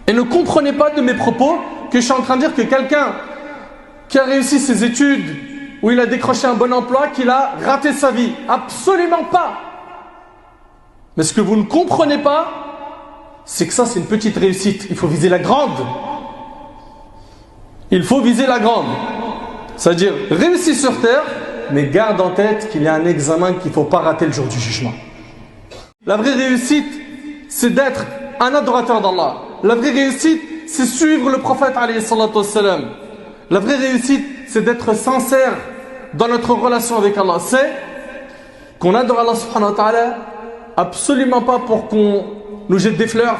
Et ne comprenez pas de mes propos que je suis en train de dire que quelqu'un qui a réussi ses études, où il a décroché un bon emploi, qu'il a raté sa vie. Absolument pas. Mais ce que vous ne comprenez pas, c'est que ça, c'est une petite réussite. Il faut viser la grande. Il faut viser la grande. C'est-à-dire, réussir sur terre, mais garde en tête qu'il y a un examen qu'il ne faut pas rater le jour du jugement. La vraie réussite, c'est d'être un adorateur d'Allah. La vraie réussite, c'est suivre le prophète alayhi salatu wassalam. La vraie réussite, c'est d'être sincère dans notre relation avec Allah. C'est qu'on adore Allah subhanahu wa ta'ala, absolument pas pour qu'on nous jette des fleurs,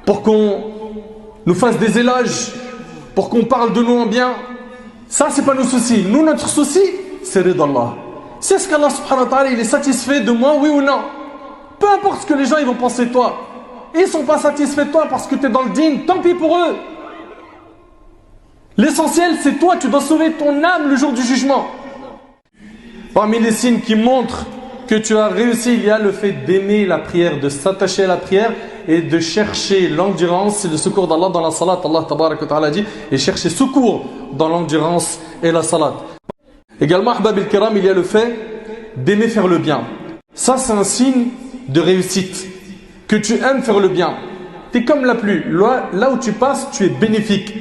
pour qu'on nous fasse des éloges, pour qu'on parle de nous en bien. Ça, c'est pas nos soucis. Nous, notre souci, c'est rida d'Allah. C'est ce qu'Allah subhanahu wa ta'ala, il est satisfait de moi, oui ou non. Peu importe ce que les gens ils vont penser de toi. Ils ne sont pas satisfaits de toi parce que tu es dans le digne, tant pis pour eux. L'essentiel, c'est toi, tu dois sauver ton âme le jour du jugement. Parmi les signes qui montrent que tu as réussi, il y a le fait d'aimer la prière, de s'attacher à la prière et de chercher l'endurance et le secours d'Allah dans la salat. Allah tabaraka wa ta'ala dit, et chercher secours dans l'endurance et la salat. Également, ahbab al-kiram, il y a le fait d'aimer faire le bien. Ça, c'est un signe de réussite. Que tu aimes faire le bien. Tu es comme la pluie. Là où tu passes, tu es bénéfique.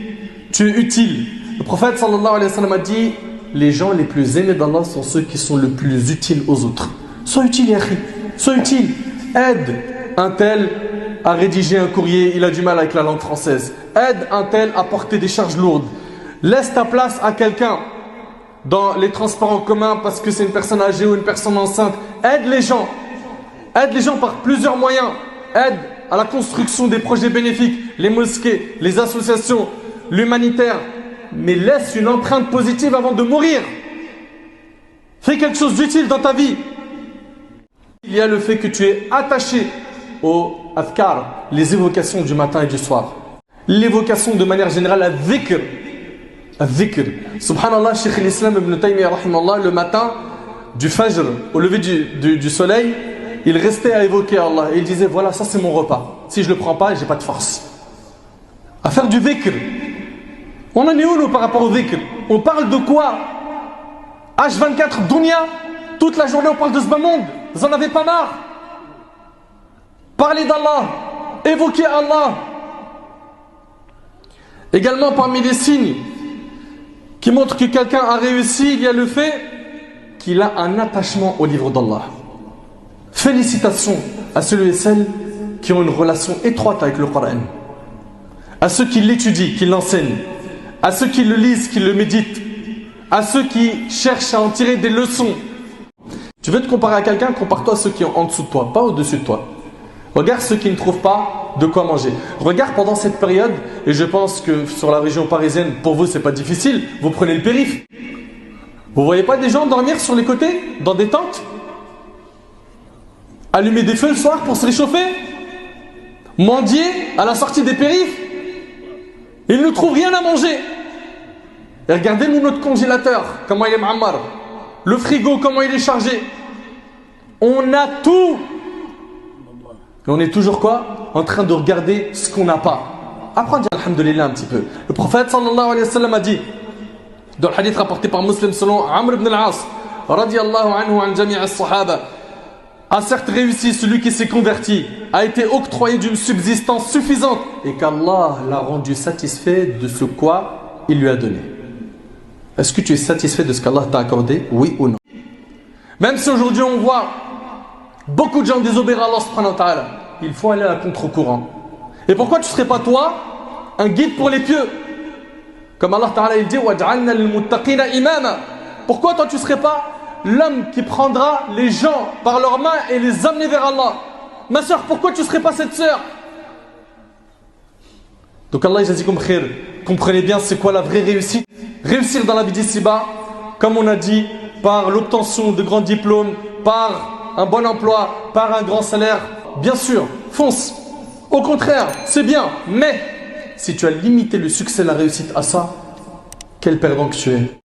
Tu es utile. Le prophète sallallahu alayhi wa sallam a dit, les gens les plus aimés d'Allah sont ceux qui sont le plus utiles aux autres. Sois utile, Yahri. Sois utile. Aide un tel à rédiger un courrier, il a du mal avec la langue française. Aide un tel à porter des charges lourdes. Laisse ta place à quelqu'un dans les transports en commun parce que c'est une personne âgée ou une personne enceinte. Aide les gens. Aide les gens par plusieurs moyens. Aide à la construction des projets bénéfiques, les mosquées, les associations, l'humanitaire. Mais laisse une empreinte positive avant de mourir. Fais quelque chose d'utile dans ta vie. Il y a le fait que tu es attaché aux adhkar, les évocations du matin et du soir. L'évocation de manière générale, la dhikr. Subhanallah, Cheikh l'Islam ibn Taymiyyah, le matin du Fajr, au lever du soleil, il restait à évoquer Allah et il disait, voilà, ça c'est mon repas. Si je ne le prends pas, j'ai pas de force. À faire du dhikr. On en est où nous par rapport au dhikr? On parle de quoi? H24, dunya, toute la journée on parle de ce bas monde. Vous en avez pas marre? Parlez d'Allah, évoquez Allah. Également parmi les signes qui montrent que quelqu'un a réussi, il y a le fait qu'il a un attachement au livre d'Allah. Félicitations à ceux et celles qui ont une relation étroite avec le Coran, à ceux qui l'étudient, qui l'enseignent, à ceux qui le lisent, qui le méditent, à ceux qui cherchent à en tirer des leçons. Tu veux te comparer à quelqu'un, compare-toi à ceux qui sont en dessous de toi, pas au-dessus de toi. Regarde ceux qui ne trouvent pas de quoi manger. Regarde pendant cette période, et je pense que sur la région parisienne, pour vous c'est pas difficile, vous prenez le périph'. Vous voyez pas des gens dormir sur les côtés, dans des tentes? Allumer des feux le soir pour se réchauffer? Mendier à la sortie des périphes? Ils ne trouvent rien à manger. Et regardez-nous notre congélateur, comment il est ma'ammar. Le frigo, comment il est chargé. On a tout. Et on est toujours quoi? En train de regarder ce qu'on n'a pas. Apprends à dire alhamdulillah un petit peu. Le prophète sallallahu alayhi wa sallam a dit, dans le hadith rapporté par Muslim selon Amr ibn al-As, radiyallahu anhu an jami' as-sahaba, a certes réussi celui qui s'est converti, a été octroyé d'une subsistance suffisante et qu'Allah l'a rendu satisfait de ce quoi il lui a donné. Est-ce que tu es satisfait de ce qu'Allah t'a accordé? Oui ou non? Même si aujourd'hui on voit beaucoup de gens désobéir à Allah subhanahu wa ta'ala, il faut aller à contre-courant. Et pourquoi tu ne serais pas toi un guide pour les pieux? Comme Allah ta'ala il dit, وَجْعَلْنَا لِلْمُتَّقِينَ إِمَامًا. Pourquoi toi tu ne serais pas l'homme qui prendra les gens par leurs mains et les amener vers Allah? Ma soeur, pourquoi tu ne serais pas cette soeur? Donc Allah yajazikum khair. Comprenez bien c'est quoi la vraie réussite. Réussir dans la vie d'ici-bas, comme on a dit, par l'obtention de grands diplômes, par un bon emploi, par un grand salaire. Bien sûr, fonce. Au contraire, c'est bien. Mais si tu as limité le succès et la réussite à ça, quel perdant que tu es.